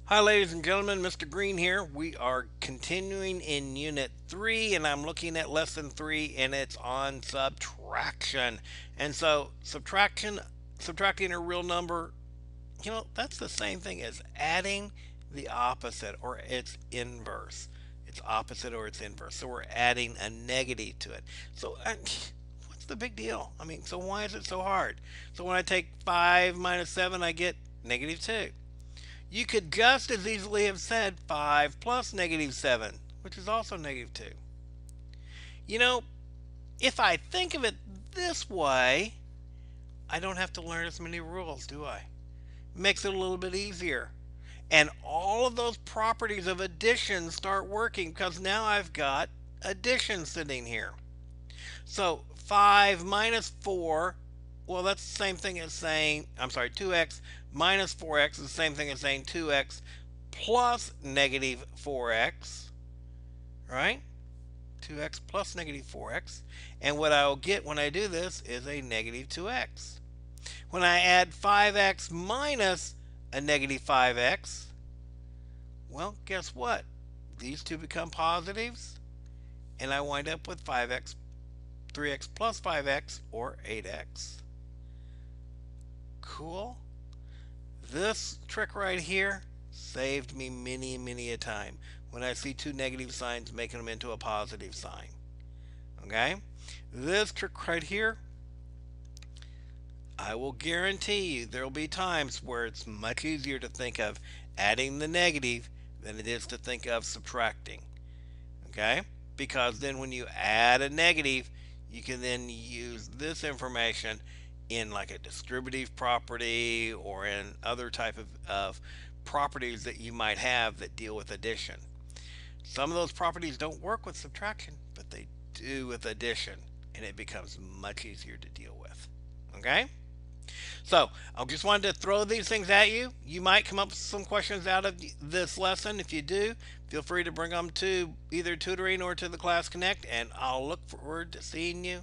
Hi, ladies and gentlemen, Mr. Green here. We are continuing in Unit 3, and I'm looking at Lesson 3, and it's on subtraction. And so, subtracting a real number, that's the same thing as adding the opposite or its inverse. It's opposite or its inverse. So, we're adding a negative to it. So, what's the big deal? So why is it so hard? So, when I take 5 minus 7, I get negative 2. You could just as easily have said 5 plus negative 7, which is also negative 2. You know, if I think of it this way, I don't have to learn as many rules, do I? It makes it a little bit easier. And all of those properties of addition start working because now I've got addition sitting here. So 5 minus 4, well, that's the same thing as saying, 2x minus 4x is the same thing as saying 2x plus negative 4x, right? 2x plus negative 4x. And what I'll get when I do this is a negative 2x. When I add 5x minus a negative 5x, well, guess what? These two become positives, and I wind up with 5x 3x plus 5x, or 8x. Cool. This trick right here saved me many a time when I see two negative signs making them into a positive sign. Okay? This trick right here, I will guarantee you there will be times where it's much easier to think of adding the negative than it is to think of subtracting. Okay? Because then when you add a negative, you can then use this information in like a distributive property or in other type of properties that you might have that deal with addition. Some of those properties don't work with subtraction, but they do with addition, and it becomes much easier to deal with. Okay? So I just wanted to throw these things at you. You might come up with some questions out of this lesson. If you do, feel free to bring them to either tutoring or to the Class Connect, and I'll look forward to seeing you